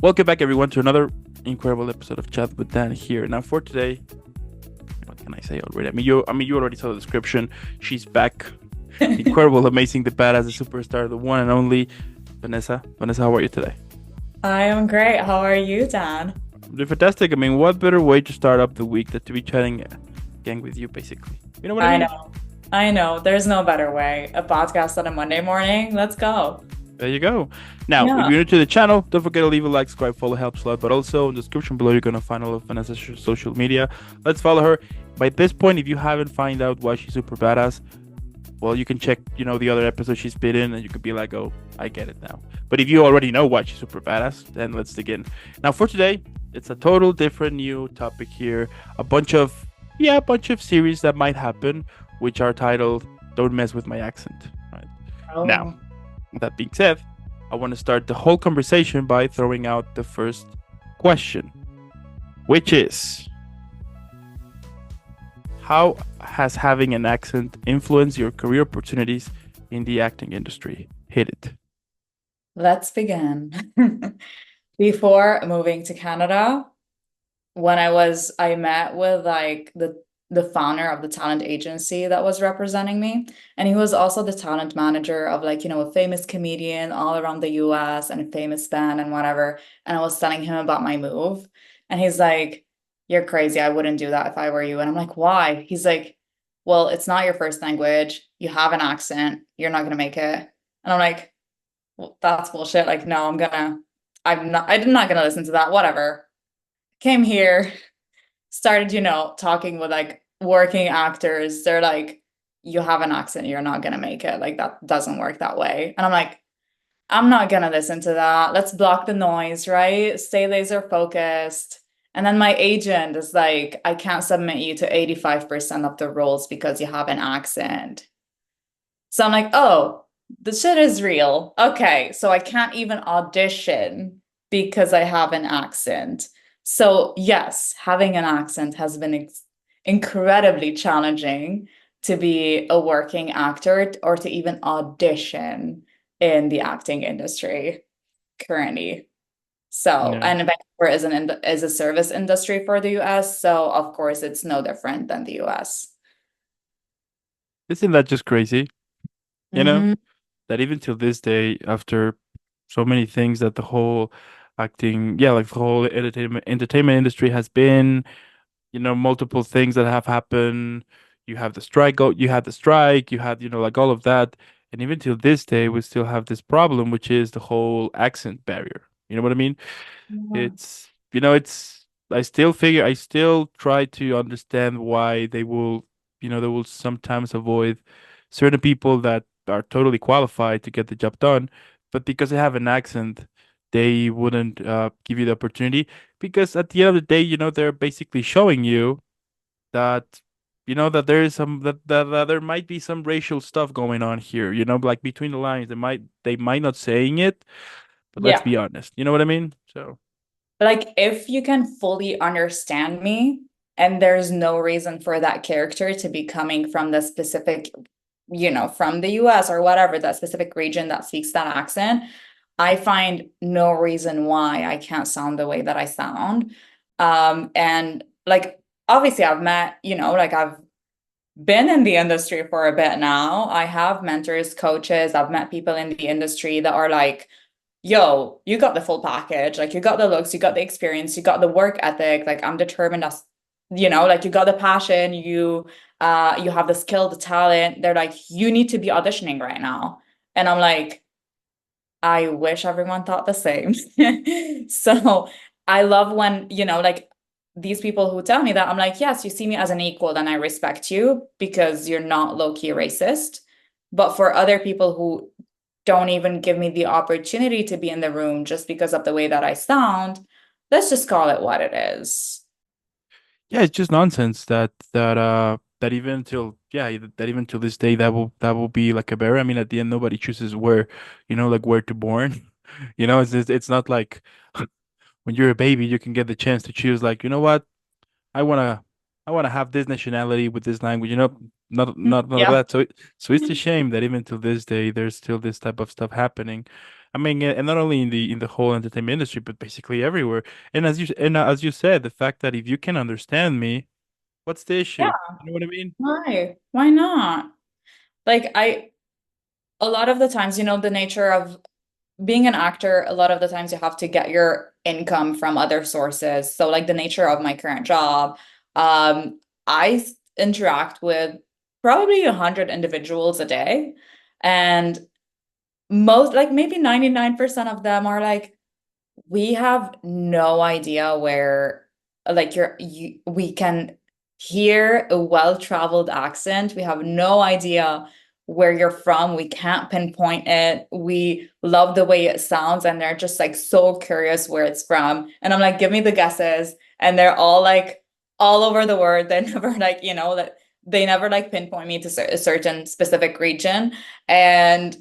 Welcome back, everyone, to another incredible episode of Chat with Dan here. Now, for today, what can I say already? I mean, you already saw the description. She's back. The incredible, amazing, the badass, the superstar, the one and only Vanessa. Vanessa, how are you today? I am great. How are you, Dan? I'm doing fantastic. I mean, what better way to start up the week than to be chatting again with you, basically? You know what I I mean? know. I know. There's no better way. A podcast on a Monday morning. Let's go. There you go. Now, if you're Yeah. new to the channel, don't forget to leave a like, subscribe, follow, helps a lot. But also in the description below, you're gonna find all of Vanessa's social media. Let's follow her. By this point, if you haven't find out why she's super badass, well, you can check, the other episodes she's been in, and you could be like, oh, I get it now. But if you already know why she's super badass, then let's dig in. Now, for today, it's a total different new topic here. A bunch of series that might happen, which are titled "Don't Mess with My Accent." Right now, Oh, that being said, I want to start the whole conversation by throwing out the first question, which is, how has having an accent influenced your career opportunities in the acting industry? Hit it. let's begin. Before moving to Canada, I met with like the founder of the talent agency that was representing me, and he was also the talent manager of a famous comedian all around the US and a famous band and whatever. And I was telling him about my move, and he's like, "You're crazy. I wouldn't do that if I were you." And I'm like, "Why?" He's like, "Well, it's not your first language. You have an accent. You're not gonna make it." And I'm like, "Well, that's bullshit. Like, no, I'm not gonna listen to that. Whatever." Came here, started, talking with like working actors. They're like, you have an accent, you're not gonna make it. Like that doesn't work that way. And I'm like, I'm not gonna listen to that. Let's block the noise, right? Stay laser focused. And then my agent is like, I can't submit you to 85% of the roles because you have an accent. So I'm like, oh, the shit is real. Okay, so I can't even audition because I have an accent. So, yes, having an accent has been incredibly challenging to be a working actor or to even audition in the acting industry currently. So, Yeah. and Vancouver is a service industry for the US, so of course it's no different than the US. Isn't that just crazy? You know, Hmm. that even till this day, after so many things that the whole acting, yeah, like the whole entertainment industry has been, multiple things that have happened. You have the strike, you had the strike, you had, like all of that. And even till this day, we still have this problem, which is the whole accent barrier. You know what I mean? Yeah. I still try to understand why they will sometimes avoid certain people that are totally qualified to get the job done, but because they have an accent, they wouldn't give you the opportunity because at the end of the day, they're basically showing you that that there is that there might be some racial stuff going on here, like between the lines. They might not saying it, but let's Yeah. be honest. You know what I mean? So Like, if you can fully understand me, and there's no reason for that character to be coming from the specific, from the US or whatever, that specific region that speaks that accent, I find no reason why I can't sound the way that I sound. And like, obviously, I've been in the industry for a bit now. I have mentors, coaches, I've met people in the industry that are like, yo, you got the full package. Like you got the looks, you got the experience, you got the work ethic. Like I'm determined as, like you got the passion, you have the skill, the talent. They're like, you need to be auditioning right now. And I'm like, I wish everyone thought the same. So I love when, like these people who tell me that, I'm like, yes, you see me as an equal, then I respect you because you're not low-key racist. But for other people who don't even give me the opportunity to be in the room just because of the way that I sound, let's just call it what it is. yeah, it's just nonsense that even till this day that will be like a barrier. I mean, at the end, nobody chooses where to born. It's not like when you're a baby, you can get the chance to choose. Like, you know what? I wanna I wanna have this nationality with this language. Not none of Yeah. that. So it's a shame that even till this day, there's still this type of stuff happening. I mean, and not only in the whole entertainment industry, but basically everywhere. As you said, the fact that if you can understand me, what's the Yeah, issue? You know what I mean? why? Why not? Like a lot of the times, the nature of being an actor, a lot of the times you have to get your income from other sources. So like the nature of my current job, interact with probably 100 individuals a day. And most, like maybe 99% of them are like, we have no idea where, like, we can hear a well-traveled accent. We have no idea where you're from. We can't pinpoint it. We love the way it sounds, and they're just like so curious where it's from. And I'm like, give me the guesses. And they're all like all over the world. They never like, that they never like pinpoint me to a certain specific region. And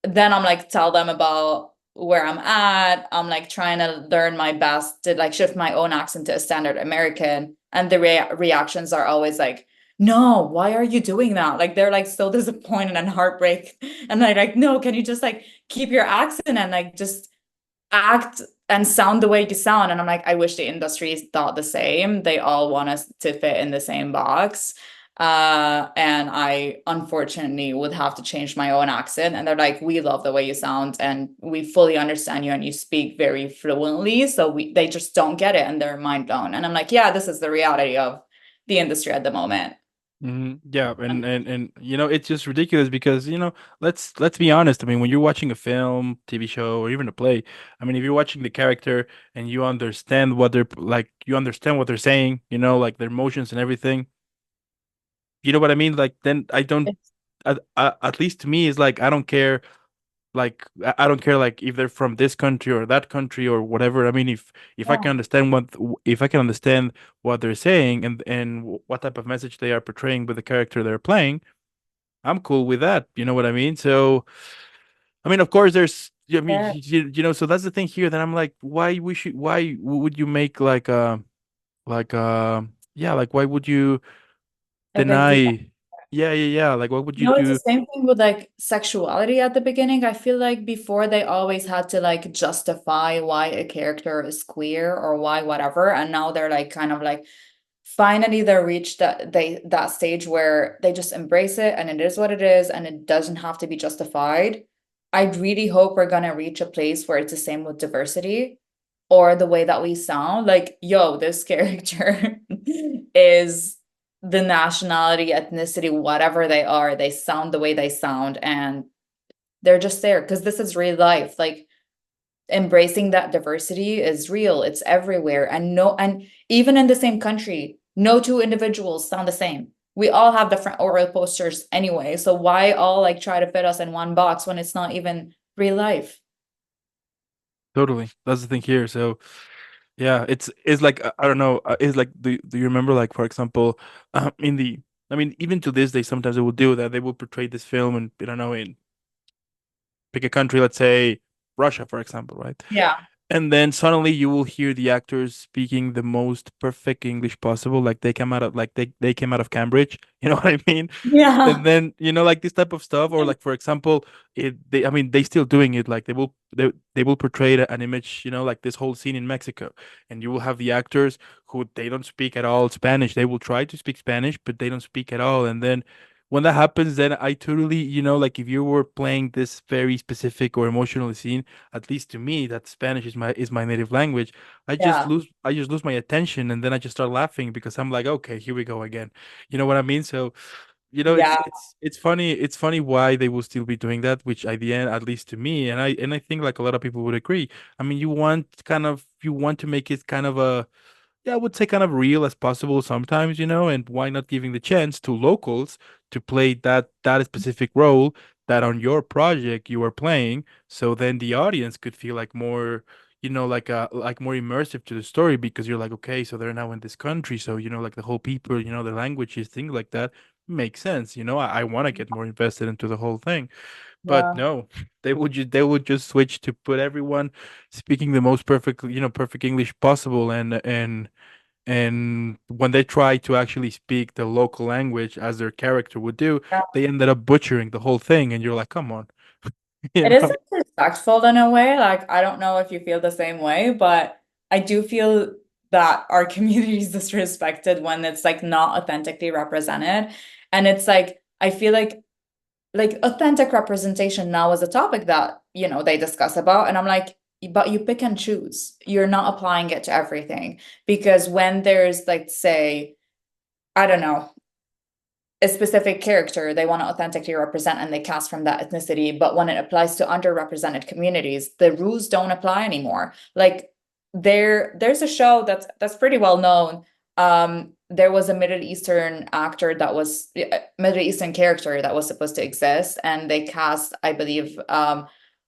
then I'm like, tell them about where I'm at. I'm like trying to learn my best to like shift my own accent to a standard American. And the reactions are always like, no, why are you doing that? Like they're like so disappointed and heartbreak. And they're like, no, can you just like keep your accent and like just act and sound the way you sound? And I'm like, I wish the industry thought the same. They all want us to fit in the same box. And I unfortunately would have to change my own accent. And they're like, we love the way you sound and we fully understand you and you speak very fluently. So they just don't get it and they're mind blown. And I'm like, yeah, this is the reality of the industry at the moment. Yeah, and it's just ridiculous because let's be honest. I mean, when you're watching a film, TV show, or even a play, I mean, if you're watching the character and you understand what they're like, you understand what they're saying, like their emotions and everything. You know what I mean? Like then I don't. At least to me, it's like I don't care. Like I don't care like if they're from this country or that country or whatever. I mean, if I Yeah, can understand if I can understand what they're saying and what type of message they are portraying with the character they're playing, I'm cool with that. You know what I mean? So, I mean, of course, I mean, fair. so that's the thing here that I'm like, why would you make like, yeah, like, why would you A big deal. deny? Yeah. Like, what would you It's the do? same thing with like sexuality at the beginning. I feel like before they always had to like justify why a character is queer or why whatever. And now they're like kind of like finally they reached that stage where they just embrace it and it is what it is and it doesn't have to be justified. I really hope we're gonna reach a place where it's the same with diversity or the way that we sound. Like, yo, this character is the nationality, ethnicity, whatever they are, they sound the way they sound, and they're just there because this is real life. Like embracing that diversity is real, it's everywhere. And even in the same country, no two individuals sound the same. We all have different oral postures anyway. So why all like try to fit us in one box when it's not even real life? Totally. That's the thing here. So, yeah, it's like I don't know. It's like do you remember like for example, in the I mean even to this day sometimes they will do that. They will portray this film and I don't know in pick a country, let's say Russia, for example, right? Yeah. And then suddenly you will hear the actors speaking the most perfect English possible, like they came out of Cambridge. You know what I mean? And Yeah. then like this type of stuff, or like for example, I mean they still doing it. Like they will portray an image, like this whole scene in Mexico, and you will have the actors who they don't speak at all Spanish. They will try to speak Spanish, but they don't speak at all. And then when that happens, then I totally, like if you were playing this very specific or emotional scene, at least to me, that Spanish is my native language. Yeah. I just lose my attention, and then I just start laughing because I'm like, okay, here we go again. You know what I mean? So, Yeah. it's funny. It's funny why they will still be doing that, which at the end, at least to me, and I think like a lot of people would agree. I mean, you want to make it kind of a yeah, I would say kind of real as possible sometimes, and why not giving the chance to locals to play that specific role that on your project you are playing, so then the audience could feel like more, like more immersive to the story because you're like, okay, so they're now in this country, so like the whole people, the languages, things like that makes sense. I want to get more invested into the whole thing. But Yeah. no, they would just switch to put everyone speaking the most perfect English possible, and when they try to actually speak the local language as their character would do, Yeah. they ended up butchering the whole thing, and you're like, come on, you It is know? disrespectful in a way. Like, I don't know if you feel the same way, but I do feel that our community is disrespected when it's like not authentically represented. And it's like, I feel like authentic representation now is a topic that, they discuss about. And I'm like, but you pick and choose. You're not applying it to everything. Because when there's like, say, I don't know, a specific character they want to authentically represent and they cast from that ethnicity, but when it applies to underrepresented communities, the rules don't apply anymore. Like there's a show that's pretty well known. There was a Middle Eastern actor that was Middle Eastern character that was supposed to exist, and they cast, I believe,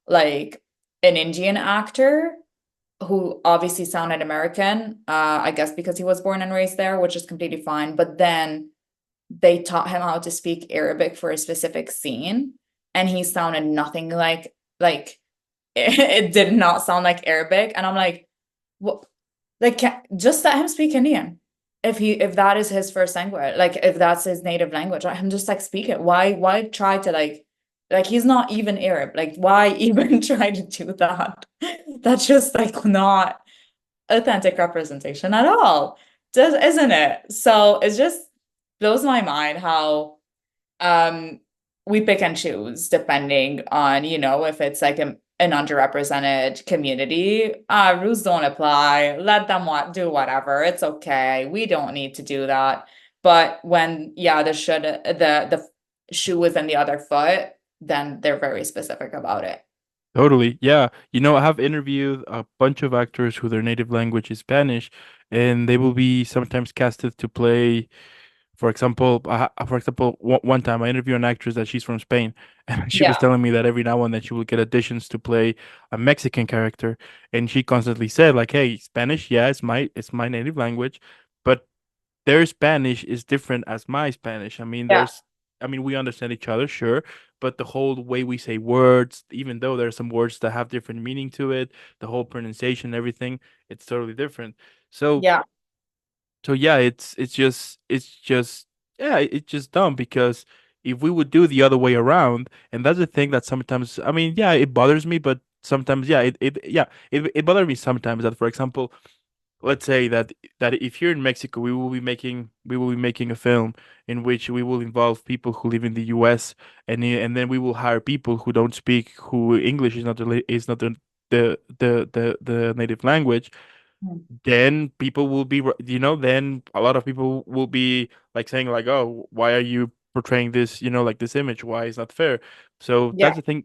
like an Indian actor who obviously sounded American, I guess because he was born and raised there, which is completely fine. But then they taught him how to speak Arabic for a specific scene, and he sounded nothing like it did not sound like Arabic. And I'm like, what? Like, just let him speak Indian. If that is his first language, like if that's his native language, let him just like speak it. Why try to like he's not even Arab. Like, why even try to do that? That's just like not authentic representation at all, does isn't it? So it just blows my mind how um we pick and choose depending on, if it's like an underrepresented community. Rules don't apply. Let them do whatever. It's okay. We don't need to do that. But when, yeah, the shoe is in the other foot, then they're very specific about it. Totally. Yeah. I have interviewed a bunch of actors who their native language is Spanish, and they will be sometimes casted to play. For example, one time I interviewed an actress that she's from Spain, and she was Yeah. telling me that every now and then she will get auditions to play a Mexican character, and she constantly said like, "Hey, Spanish, yeah, it's my native language, but their Spanish is different as my Spanish. Yeah. We understand each other, sure, but the whole way we say words, even though there are some words that have different meaning to it, the whole pronunciation, everything, it's totally different. So, Yeah. so yeah, it's just yeah, it's just dumb because if we would do the other way around, and that's the thing that sometimes, yeah, it bothers me, but sometimes, yeah, it bothers me sometimes that, for example, let's say that if here in Mexico we will be making a film in which we will involve people who live in the US, and then we will hire people who English is not the native language. Mm. Then people will be, then a lot of people will be like saying like, oh, why are you portraying this, like this image? Why is that fair? So Yeah. that's the thing,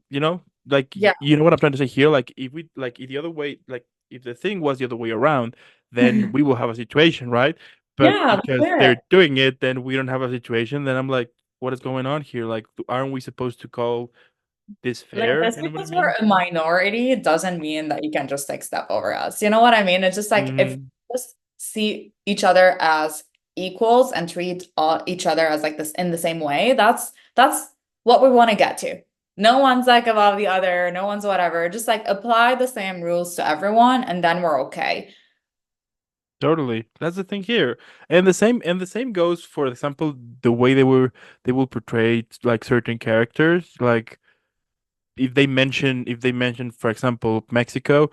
like, Yeah. you know what I'm trying to say here? Like, if the other way, like, if the thing was the other way around, then we will have a situation, right? But Yeah, that's because fair. they're doing it, then we don't have a situation. Then I'm like, what is going on here? Like, aren't we supposed to call this Like, fair? just You know what I because we're mean? a minority doesn't mean that you can just like step over us. You know what I mean? It's just like if Hmm. we just see each other as equals and treat each other as like this in the same way, that's what we want to get to. No one's like above the other, no one's whatever. Just like apply the same rules to everyone, and then we're okay. Totally. That's the thing here. And the same goes, for example, the way they will portray like certain characters. Like, if they mention, for example, Mexico,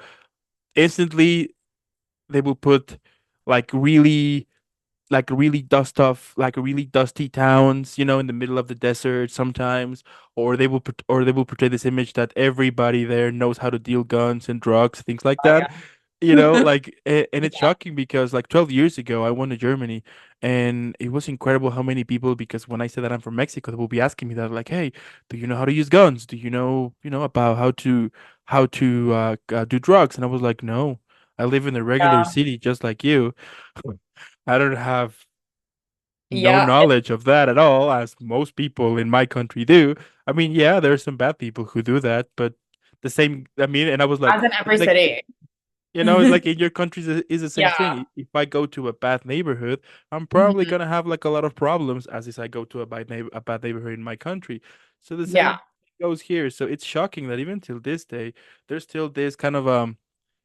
instantly they will put like really really dusty towns, in the middle of the desert sometimes, or they will portray this image that everybody there knows how to deal guns and drugs, things like Oh that. yeah. Like, and it's Yeah. shocking because like 12 years ago I went to Germany, and it was incredible how many people, because when I said that I'm from Mexico, they will be asking me that, like, hey, do you know how to use guns? Do you know about how to do drugs? And I was like, no, I live in a regular Yeah. city just like you. I don't have no Yeah. knowledge of that at all, as most people in my country do. Yeah, there's some bad people who do that, but the same, and I was like, As in every it's like, city. it's like in your country is the same Yeah. thing. If I go to a bad neighborhood, I'm probably Mhm. gonna have like a lot of problems as if I go to a bad neighborhood in my country. So the Yeah. same goes here. So it's shocking that even till this day, there's still this kind of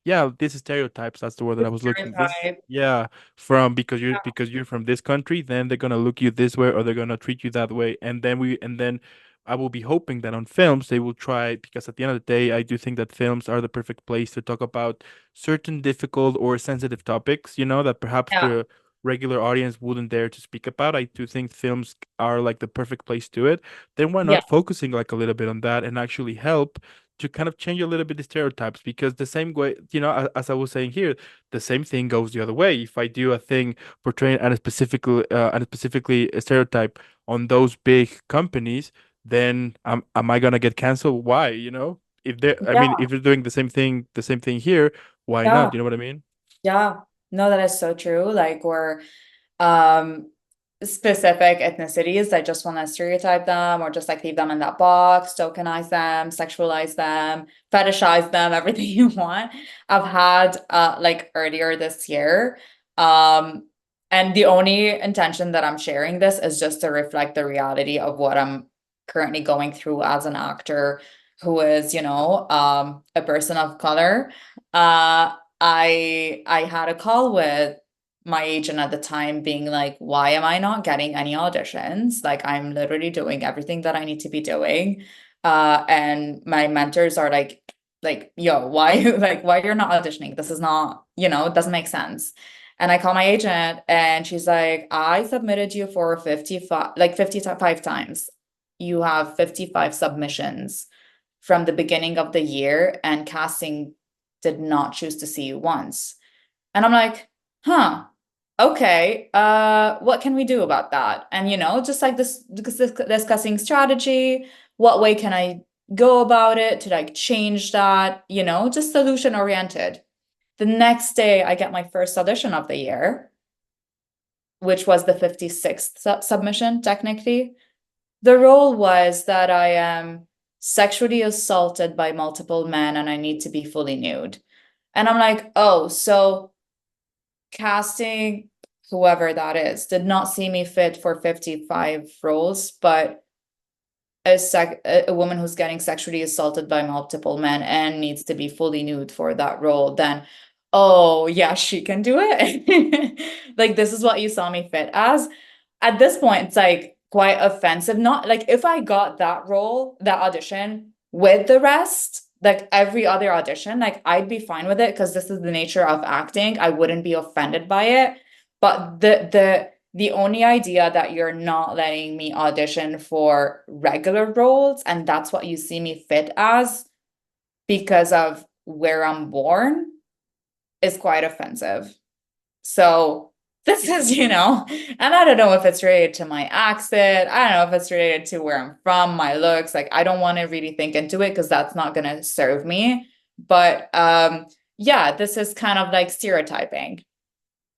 yeah, this is stereotypes. That's the word that The I was looking. This, stereotype. yeah, from because you're from this country, then they're gonna look you this way or they're gonna treat you that way, and then I will be hoping that on films they will try, because at the end of the day, I do think that films are the perfect place to talk about certain difficult or sensitive topics, that perhaps Yeah. the regular audience wouldn't dare to speak about. I do think films are like the perfect place to it. Then why Yeah. not focusing like a little bit on that and actually help to kind of change a little bit the stereotypes? Because the same way, as I was saying here, the same thing goes the other way. If I do a thing portraying and specifically a stereotype on those big companies, then am I gonna get canceled? Why? If they're, I mean, Yeah. if they're doing the same thing here, why Yeah. not? You know what I mean? Yeah. No, that is so true. Like we're um specific ethnicities that just want to stereotype them or just like leave them in that box, tokenize them, sexualize them, fetishize them, everything you want. I've had like earlier this year. Um and the only intention that I'm sharing this is just to reflect the reality of what I'm currently going through as an actor who is, a person of color. I had a call with my agent at the time being like, why am I not getting any auditions? Like I'm literally doing everything that I need to be doing. And my mentors are yo, why like why you're not auditioning? This is not, it doesn't make sense. And I call my agent and she's like, I submitted you for 55, like 55 times. You have 55 submissions from the beginning of the year, and casting did not choose to see you once. And I'm like, huh, okay, what can we do about that? And just like this, discussing strategy, what way can I go about it to like change that, just solution oriented. The next day, I get my first audition of the year, which was the 56th submission, technically. The role was that I am sexually assaulted by multiple men and I need to be fully nude. And I'm like, oh, so casting, whoever that is, did not see me fit for 55 roles, but a woman who's getting sexually assaulted by multiple men and needs to be fully nude for that role, then oh yeah, she can do it. Like this is what you saw me fit as. At this point, it's like quite offensive. Not like if I got that role, that audition with the rest, like every other audition, like I'd be fine with it because this is the nature of acting. I wouldn't be offended by it. But the only idea that you're not letting me audition for regular roles and that's what you see me fit as because of where I'm born is quite offensive. So this is, and I don't know if it's related to my accent. I don't know if it's related to where I'm from, my looks. Like I don't want to really think into it because that's not going to serve me. But yeah, this is kind of like stereotyping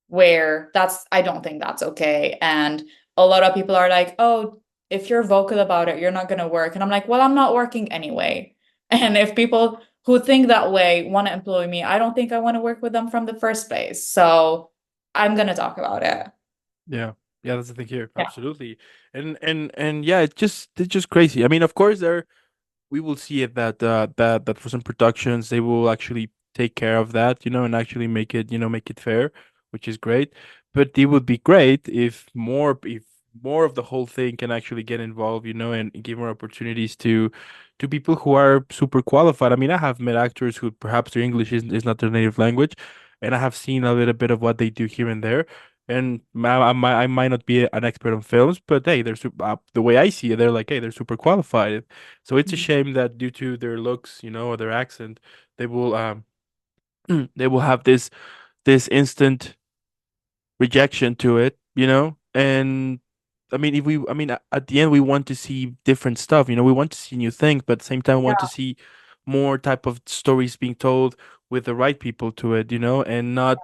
where I don't think that's okay. And a lot of people are like, oh, if you're vocal about it, you're not going to work. And I'm like, well, I'm not working anyway. And if people who think that way want to employ me, I don't think I want to work with them from the first place. So I'm going to talk about it. Yeah. Yeah, that's the thing here. Yeah. Absolutely. And yeah, it's just crazy. I mean, of course we will see it that for some productions they will actually take care of that, and actually make it fair, which is great. But it would be great if more of the whole thing can actually get involved, and give more opportunities to people who are super qualified. I mean, I have met actors who perhaps their English is not their native language, and I have seen a little bit of what they do here and there. And I might not be an expert on films, but hey, the way I see it, they're like, hey, they're super qualified. So it's a shame that due to their looks, or their accent, they will they will have this instant rejection to it, And I mean, at the end, we want to see different stuff, we want to see new things, but at the same time, we want to see more type of stories being told with the right people to it, and not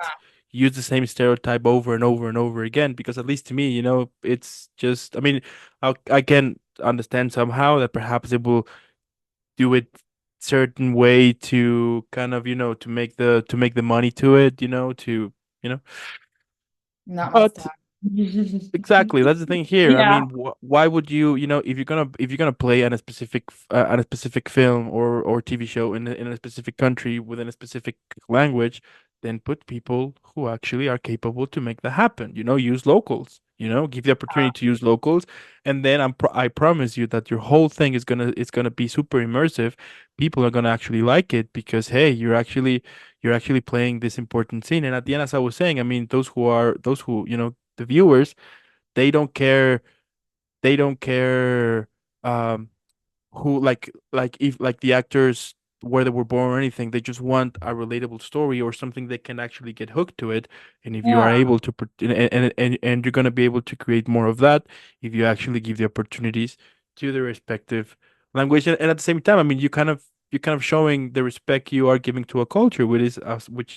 use the same stereotype over and over and over again. Because at least to me, it's just, I mean, I can understand somehow that perhaps it will do it certain way to kind of, to make the money to it, you know. Not my But style. exactly, that's the thing here. I Yeah. mean, why would you, if you're gonna play on a specific film or TV show in a specific country within a specific language, then put people who actually are capable to make that happen. Use locals. give the opportunity to use locals, and then I promise you that your whole thing is gonna be super immersive. People are gonna actually like it because hey, you're actually playing this important scene. And at the end, as I was saying, I mean, those who the viewers, they don't care. They don't care. Um, who like if like the actors where they were born or anything. They just want a relatable story or something they can actually get hooked to it. And if you are Yeah. able to and you're going to be able to create more of that if you actually give the opportunities to the respective language. And at the same time, I mean, you're kind of showing the respect you are giving to a culture, which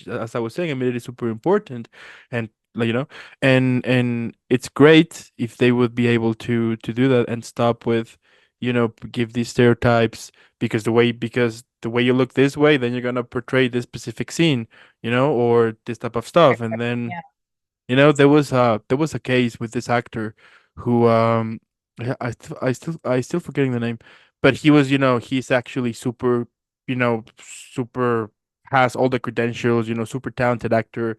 as I was saying, I mean, it is super important. And like, and it's great if they would be able to do that and stop with give these stereotypes because the way you look this way, then you're gonna portray this specific scene, or this type of stuff. And then, Yeah. there was a case with this actor who yeah, I still forgetting the name, but he's actually super has all the credentials, super talented actor,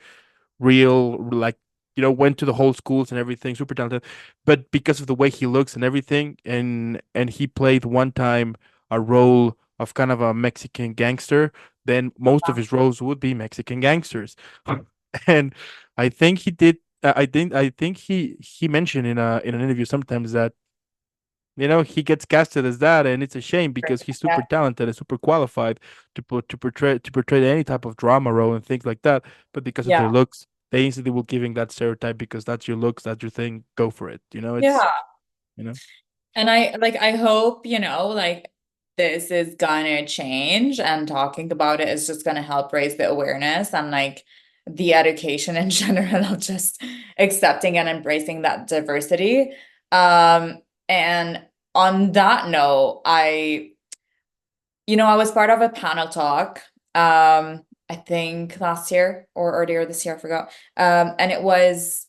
real, like, went to the whole schools and everything, super talented. But because of the way he looks and everything, and he played one time a role of kind of a Mexican gangster, then most of his roles would be Mexican gangsters. And I think he did. I think he mentioned in an interview sometimes that he gets casted as that, and it's a shame because he's Yeah. super talented and super qualified to portray any type of drama role and things like that. But because of their Yeah. looks, they instantly will giving that stereotype because that's your looks, that's your thing. Go for it. It's Yeah. you know. And I hope, like this is gonna change and talking about it is just gonna help raise the awareness and like the education in general of just accepting and embracing that diversity. And on that note, I was part of a panel talk, I think last year or earlier this year, I forgot. And it was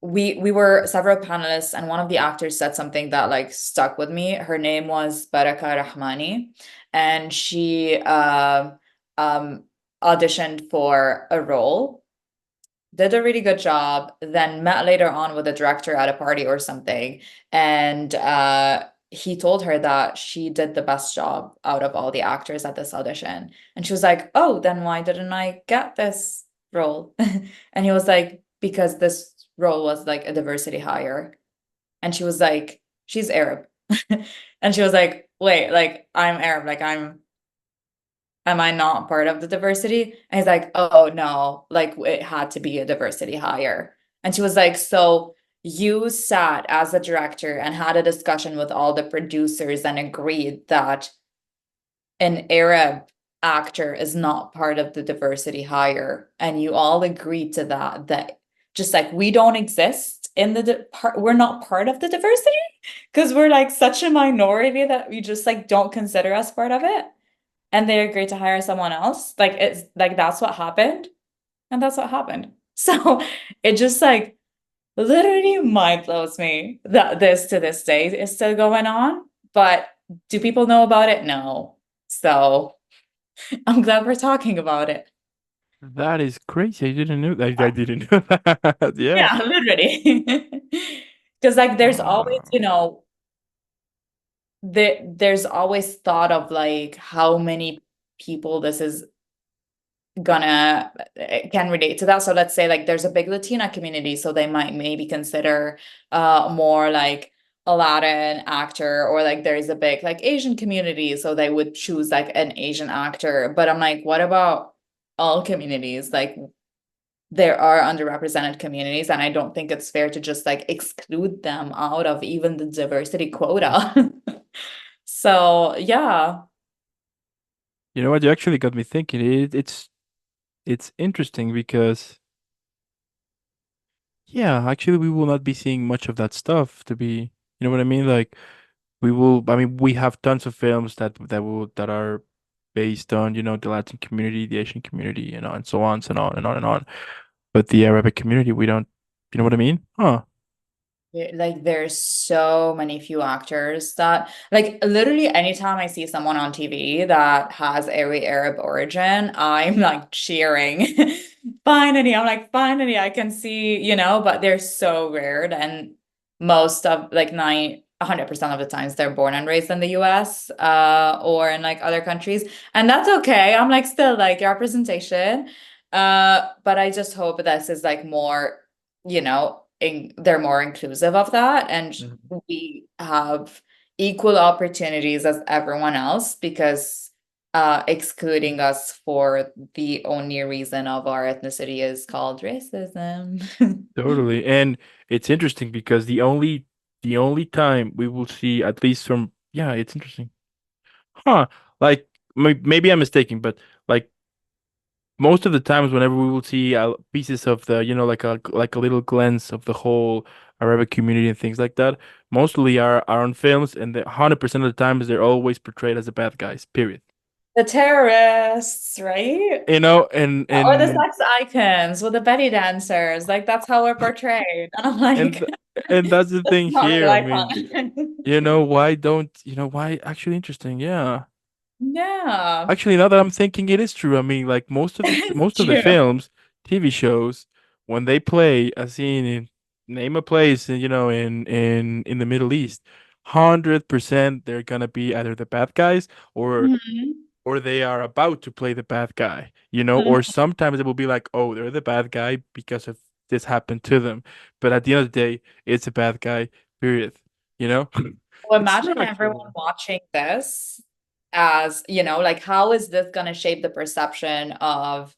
we were several panelists, and one of the actors said something that like stuck with me. Her name was Baraka Rahmani, and she um auditioned for a role, did a really good job, then met later on with a director at a party or something, and he told her that she did the best job out of all the actors at this audition. And she was like, "Oh, then why didn't I get this role?" And he was like, "Because this role was like a diversity hire." And she was like, "She's Arab." And she was like, "Wait, like I'm Arab, like am I not part of the diversity?" And he's like, "Oh no, like it had to be a diversity hire." And she was like, "So you sat as a director and had a discussion with all the producers and agreed that an Arab actor is not part of the diversity hire, and you all agreed to that just like we don't exist in the part, we're not part of the diversity because we're like such a minority that we just like don't consider us part of it." And they agreed to hire someone else. Like it's like that's what happened. And that's what happened. So it just like literally mind blows me that this to this day is still going on. But do people know about it? No. So I'm glad we're talking about it. That is crazy. I didn't know that. I didn't know that. Yeah. Yeah, literally. Because like there's always, Wow. there's always thought of like how many people this is gonna can relate to that. So let's say like there's a big Latina community, so they might maybe consider more like a Latin actor, or like there's a big like Asian community, so they would choose like an Asian actor. But I'm like, what about all communities? Like there are underrepresented communities, and I don't think it's fair to just like exclude them out of even the diversity quota. So yeah. You know what? You actually got me thinking. It's interesting because yeah, actually, we will not be seeing much of that stuff. You know what I mean? Like, we will. I mean, we have tons of films that are based on the Latin community, the Asian community, and so on and on and on and on. But the Arabic community, we don't. You know what I mean? Huh? Like there's so many few actors that like literally anytime I see someone on TV that has a Arab origin, I'm like cheering finally, I'm like, finally, I can see, but they're so rare. And most of like 100% of the times they're born and raised in the US, or in like other countries. And that's okay. I'm like, still like representation. But I just hope this is like more, they're more inclusive of that. And Mhm. we have equal opportunities as everyone else, because excluding us for the only reason of our ethnicity is called racism. Totally. And it's interesting because the only time we will see, at least from, yeah, it's interesting. Huh. Like maybe I'm mistaken, but like most of the times whenever we will see pieces of the, like a little glance of the whole Arabic community and things like that, mostly are on films, and 100% of the times they're always portrayed as the bad guys, period. The terrorists, right? You know, and Or the and sex icons with the belly dancers. Like that's how we're portrayed. And I'm like, and and that's the that's thing not real here. I mean, icon. why actually interesting, yeah. Yeah, Actually, now that I'm thinking, it is true. I mean, like it's most of the true. films, TV shows, when they play a scene in name a place, in the Middle East, 100% they're gonna be either the bad guys or Mhm. or they are about to play the bad guy, or Mhm. sometimes it will be like, oh, they're the bad guy because of this happened to them. But at the end of the day, it's a bad guy, period. You know? Well, It's true imagine actually. everyone watching this as, like how is this going to shape the perception of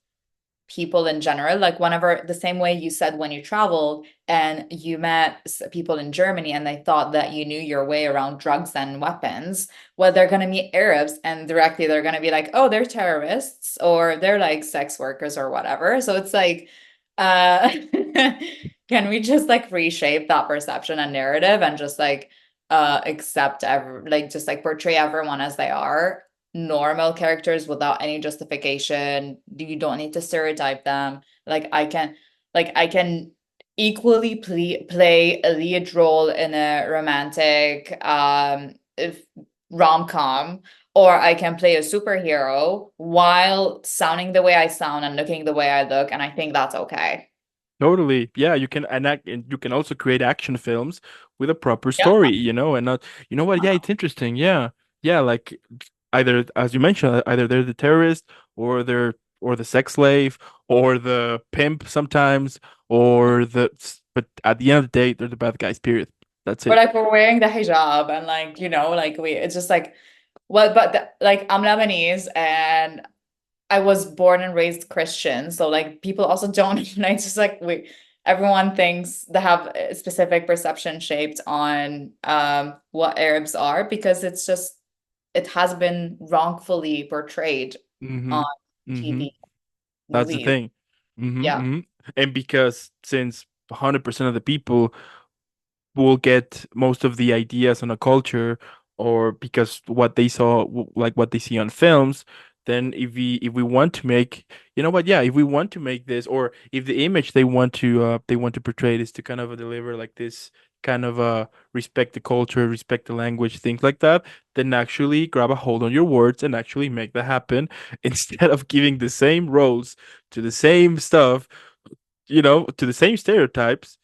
people in general? Like whenever, the same way you said when you traveled and you met people in Germany and they thought that you knew your way around drugs and weapons, well, they're going to meet Arabs and directly they're going to be like, oh, they're terrorists or they're like sex workers or whatever. So it's like, uh, can we just like reshape that perception and narrative and just like accept like just like portray everyone as they are normal characters without any justification. You don't need to stereotype them. Like I can equally play a lead role in a romantic if rom-com, or I can play a superhero while sounding the way I sound and looking the way I look, and I think that's okay. Totally. Yeah, you can and you can also create action films with a proper Yeah. story, and not, you know what? Yeah, it's interesting. Yeah. Yeah, like either, as you mentioned, either they're the terrorist or the sex slave or the pimp sometimes, but at the end of the day, they're the bad guys, period. That's Or it. like we're wearing the hijab and like, like it's just like, well, but like I'm Lebanese and I was born and raised Christian. So like people also don't like, just like everyone thinks they have a specific perception shaped on what Arabs are, because it has been wrongfully portrayed Mm-hmm. on Mm-hmm. TV That's the movies. thing. Mm-hmm. Yeah. Mm-hmm. And because since 100% of the people will get most of the ideas on a culture, or because what they saw, like what they see on films, then if we want to make, what, yeah, if we want to make this, or if the image they want to portray is to kind of deliver like this kind of respect the culture, respect the language, things like that, then actually grab a hold on your words and actually make that happen instead of giving the same roles to the same stuff, to the same stereotypes,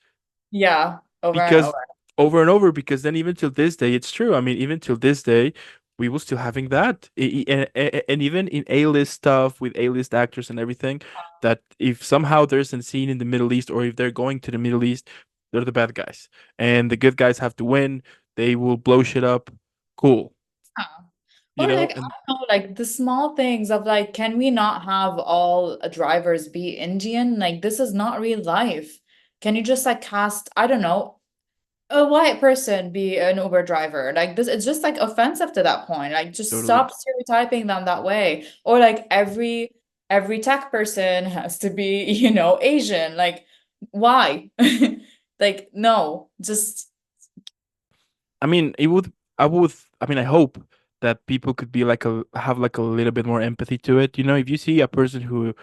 Yeah. Over and because over. over and over, because then even till this day it's true. I mean, even till this day we will still having that, and even in A-list stuff with A-list actors and everything, that if somehow there's a scene in the Middle East, or if they're going to the Middle East, they're the bad guys and the good guys have to win. They will blow shit up. Cool. Yeah. Or like, I And don't know, like the small things of like, can we not have all drivers be Indian? Like, this is not real life. Can you just like cast, I don't know, a white person be an Uber driver? Like this, it's just like offensive to that point. Like, just totally. stop stereotyping them that way. Or like every tech person has to be, Asian. Like, why? Like, no, just I mean, it would, I hope that people could be like have like a little bit more empathy to it. If you see a person who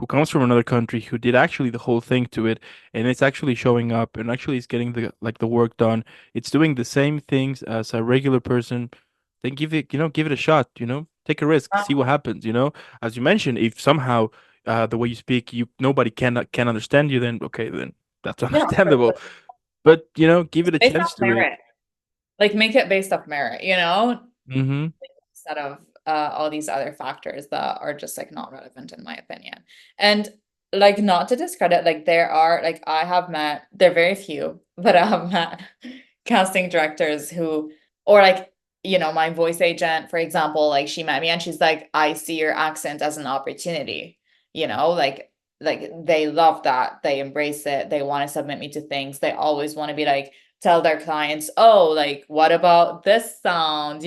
comes from another country, who did actually the whole thing to it, and it's actually showing up and actually is getting the work done, it's doing the same things as a regular person, then give it a shot, take a risk, see what happens. As you mentioned, if somehow the way you speak, you nobody can understand you, then okay, then that's Yeah, understandable. But give it a based off chance to it. merit. Like make it based off merit, Mm-hmm. instead of all these other factors that are just like not relevant in my opinion. And like not to discredit, like there are like I have met, they're very few, but I have met casting directors who, or like, my voice agent, for example, like she met me and she's like, I see your accent as an opportunity, like they love that, they embrace it, they want to submit me to things, they always want to be like tell their clients, oh, like what about this sound.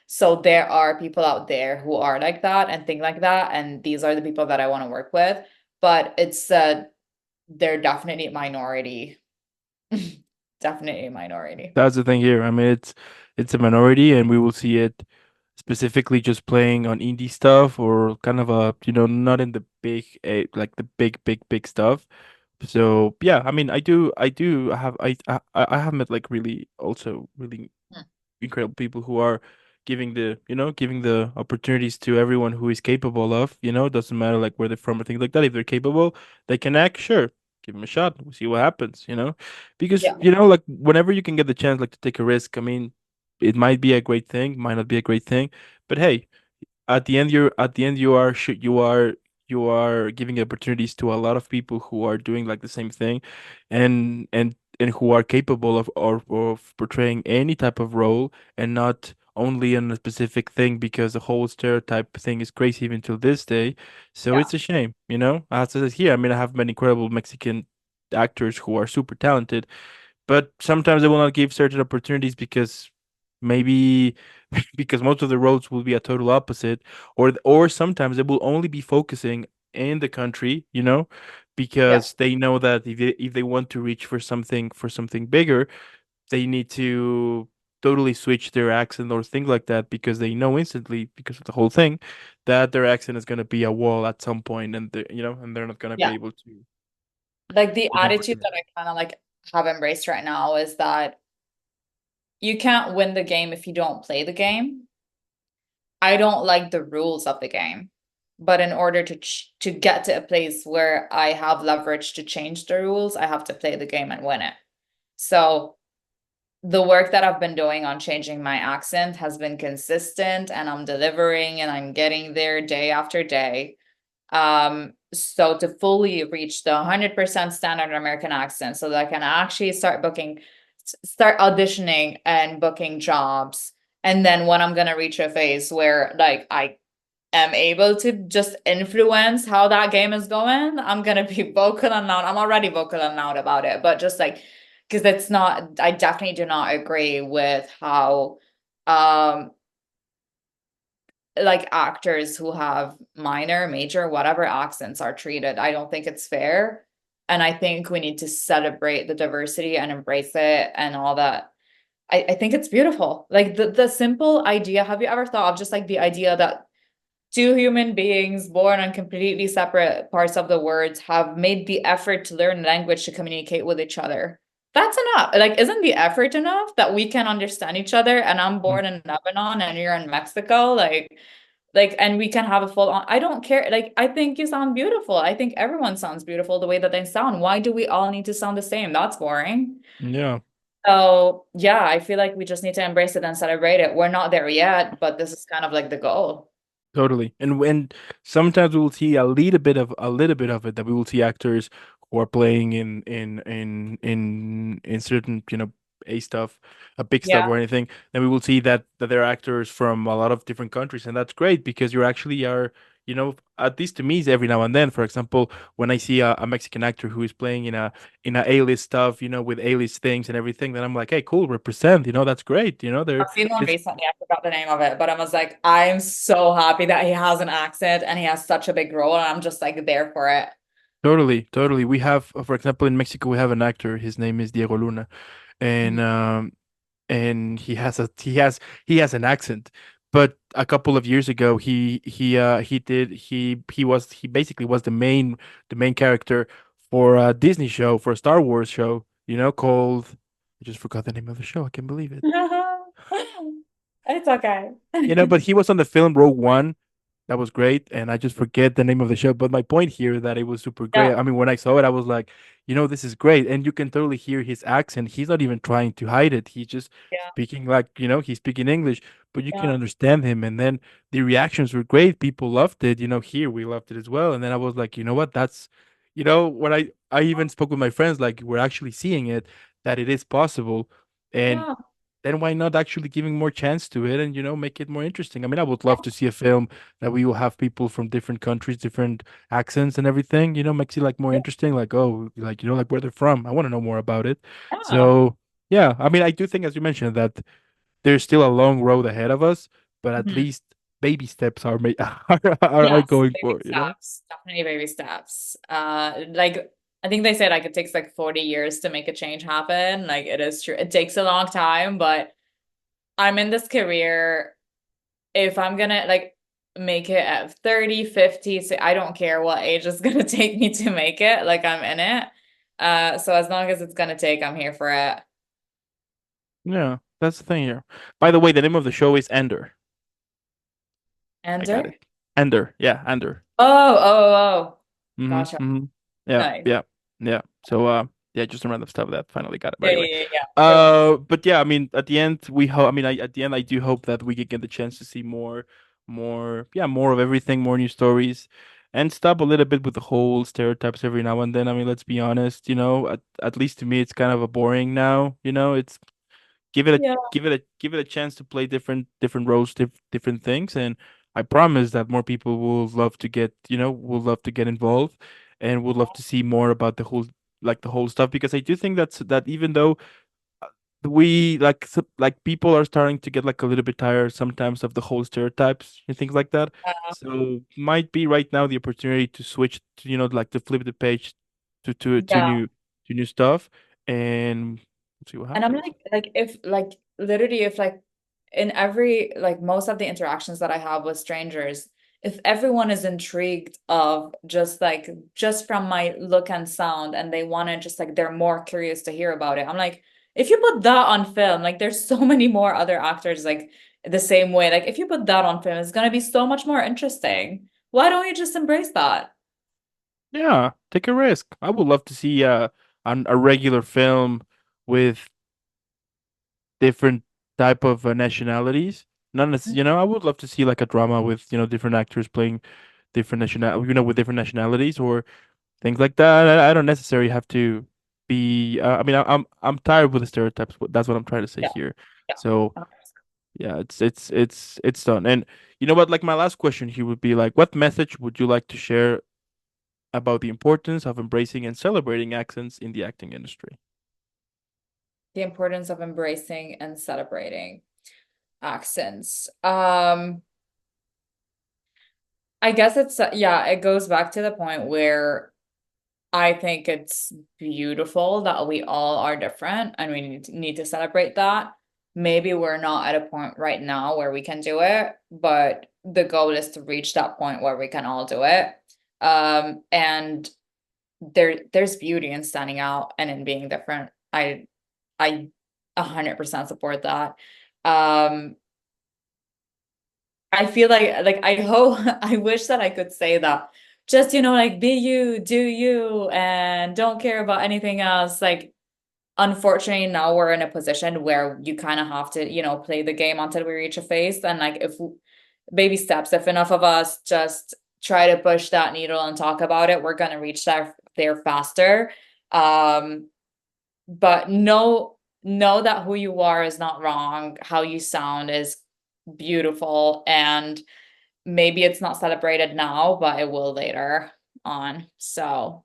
So there are people out there who are like that and think like that, and these are the people that I want to work with. But they're definitely a minority. Definitely a minority. That's the thing here. I mean, it's a minority, and we will see it specifically just playing on indie stuff or kind of not in the big, like the big stuff. So yeah, I mean, I have, I have met like really also really Hmm. incredible people who are giving the opportunities to everyone who is capable of, doesn't matter like where they're from or things like that. If they're capable, they can act, sure. Give them a shot. We'll see what happens. Because, Yeah, like whenever you can get the chance like to take a risk, I mean, it might be a great thing, might not be a great thing, but hey, at the end you are giving opportunities to a lot of people who are doing like the same thing, and who are capable of portraying any type of role, and not only in a specific thing, because the whole stereotype thing is crazy even till this day. So yeah, it's a shame. As I said here, I mean, I have many incredible Mexican actors who are super talented, but sometimes they will not give certain opportunities because maybe because most of the roles will be a total opposite, or sometimes they will only be focusing in the country, yeah, because they know that if they want to reach for something bigger, they need to totally switch their accent or things like that, because they know instantly, because of the whole thing, that their accent is going to be a wall at some point, and they're not going to be yeah. able to Like the get the attitude that opportunity. I kind of like have embraced right now is that you can't win the game if you don't play the game. I don't like the rules of the game, but in order to get to a place where I have leverage to change the rules, I have to play the game and win it. So the work that I've been doing on changing my accent has been consistent, and I'm delivering and I'm getting there day after day. So to fully reach the 100% standard American accent so that I can actually start auditioning and booking jobs. And then when I'm gonna reach a phase where like I am able to just influence how that game is going, I'm gonna be vocal and loud. I'm already vocal and loud about it, but just like because it's not, I definitely do not agree with how um like actors who have minor, major, whatever accents are treated. I don't think it's fair. And I think we need to celebrate the diversity and embrace it and all that. I think it's beautiful. Like the simple idea. Have you ever thought of just like the idea that two human beings born on completely separate parts of the words have made the effort to learn language to communicate with each other? That's enough. Like, isn't the effort enough that we can understand each other? And I'm Mm. born in Lebanon and you're in Mexico. Like, and we can have a full on. I don't care. Like, I think you sound beautiful. I think everyone sounds beautiful the way that they sound. Why do we all need to sound the same? That's boring. Yeah. So, yeah, I feel like we just need to embrace it and celebrate it. We're not there yet, but this is kind of like the goal. Totally. And when sometimes we will see a little bit of it, that we will see actors who are playing in certain, A stuff, a big stuff Yeah. or anything, then we will see that they're actors from a lot of different countries, and that's great because you actually are, at least to me, is every now and then. For example, when I see a Mexican actor who is playing in a A-list stuff, with A-list things and everything, then I'm like, hey, cool, represent, that's great. I've seen one It's recently. I forgot the name of it, but I was like, I'm so happy that he has an accent and he has such a big role, and I'm just like there for it. Totally, totally. We have, for example, in Mexico, we have an actor. His name is Diego Luna, and Mhm. um, and he has an accent. But a couple of years ago, he basically was the main character for a Disney show, for a Star Wars show, called. I just forgot the name of the show. I can't believe it. It's okay. But he was on the film Rogue One, that was great, and I just forget the name of the show. But my point here is that it was super great. Yeah, I mean, when I saw it, I was like, this is great, and you can totally hear his accent. He's not even trying to hide it. He's just yeah, speaking like, he's speaking English, but you can yeah, understand him. And then the reactions were great. People loved it. Here we loved it as well. And then I was like, you know what? That's, when I even spoke with my friends, like we're actually seeing it, that it is possible, and yeah, then why not actually giving more chance to it and make it more interesting? I mean, I would love to see a film that we will have people from different countries, different accents and everything, makes it like more yeah, interesting, like, oh, like like where they're from. I want to know more about it. yeah. So yeah, I mean, I do think, as you mentioned, that there's still a long road ahead of us, but at Mhm. least baby steps are are Yes, going baby for. steps, definitely baby steps. Like I think they say like it takes like 40 years to make a change happen. Like it is true. It takes a long time, but I'm in this career. If I'm gonna like make it at 30, 50, so I don't care what age it's gonna take me to make it. Like I'm in it. So as long as it's gonna take, I'm here for it. Yeah, that's the thing here. By the way, the name of the show is Ender. I got Ender? it. Ender. Yeah, Ender. Oh, oh, oh. Gotcha. Mm-hmm. Mm-hmm. Yeah, Nice. yeah, yeah. So yeah, just some random stuff that finally got it. But Yeah, anyway. yeah, yeah, yeah. But yeah, I mean at the end we hope I mean at the end I do hope that we can get the chance to see more of everything, more new stories, and stop a little bit with the whole stereotypes every now and then. I mean, let's be honest, at least to me it's kind of a boring now, it's Yeah. give it a chance to play different roles, different things, and I promise that more people will love to get involved, and would love to see more about the whole stuff, because I do think that even though we like people are starting to get like a little bit tired sometimes of the whole stereotypes and things like that, so might be right now the opportunity to switch to like to flip the page Yeah. to new stuff, and see what And I'm happens. like if like literally if like in every like most of the interactions that I have with strangers, if everyone is intrigued of just from my look and sound and they want to just like they're more curious to hear about it. I'm like, if you put that on film, like there's so many more other actors like the same way. Like if you put that on film, it's gonna be so much more interesting. Why don't you just embrace that? Yeah, take a risk. I would love to see a regular film with different type of nationalities. None of I would love to see like a drama with different actors playing different with different nationalities or things like that. I don't necessarily have to be. I mean, I'm tired with the stereotypes. But that's what I'm trying to say Yeah, here. yeah. So yeah, it's done. And you know what? Like my last question here would be like, what message would you like to share about the importance of embracing and celebrating accents in the acting industry? The importance of embracing and celebrating accents. I guess it's yeah, it goes back to the point where I think it's beautiful that we all are different and we need to celebrate that. Maybe we're not at a point right now where we can do it, but the goal is to reach that point where we can all do it. And there's beauty in standing out and in being different. I 100% support that. Um, I feel like I hope I wish that I could say that. Just, like be you, do you, and don't care about anything else. Like, unfortunately, now we're in a position where you kind of have to, play the game until we reach a phase. And like, if baby steps, if enough of us just try to push that needle and talk about it, we're gonna reach there faster. Um, but know that who you are is not wrong. How you sound is beautiful, and maybe it's not celebrated now, but it will later on. So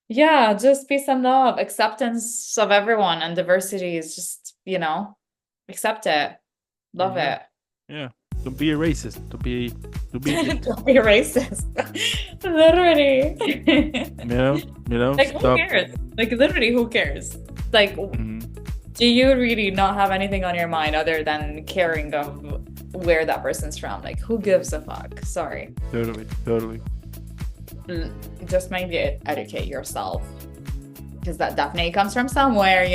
yeah, just peace and love, acceptance of everyone, and diversity is just, accept it, There love you go. it. Yeah. Don't be a racist. Don't be a bigot. Don't be racist. Literally. Like, who Stop. cares? Like, literally, who cares? Like, Mhm. do you really not have anything on your mind other than caring of where that person's from? Like, who gives a fuck? Sorry. Totally, totally. Just maybe educate yourself, because that definitely comes from somewhere,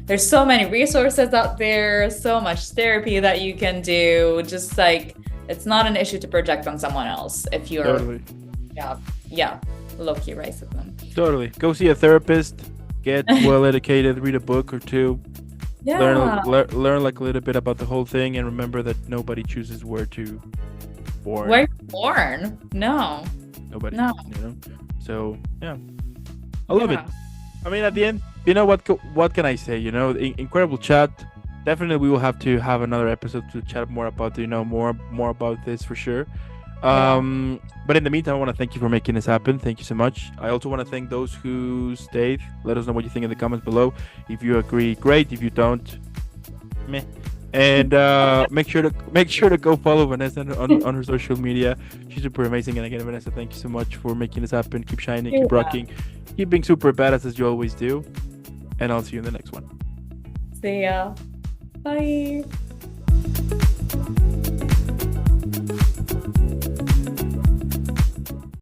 There's so many resources out there, so much therapy that you can do. Just like It's not an issue to project on someone else if you're Totally. yeah, low-key racism. Totally. Go see a therapist. Get well educated. Read a book or two. Yeah. Learn like a little bit about the whole thing, and remember that nobody chooses where to born. Where you're born? No. Nobody. No. You know. So yeah, I love it. Yeah. I mean, at the end, you know what? What can I say? You know, incredible chat. Definitely, we will have to have another episode to chat more about, more about this for sure. But in the meantime, I want to thank you for making this happen. Thank you so much. I also want to thank those who stayed. Let us know what you think in the comments below. If you agree, great. If you don't, meh. And make sure to go follow Vanessa on her social media. She's super amazing. And again, Vanessa, thank you so much for making this happen. Keep shining, keep rocking, keep being super badass as you always do. And I'll see you in the next one. See ya. Bye.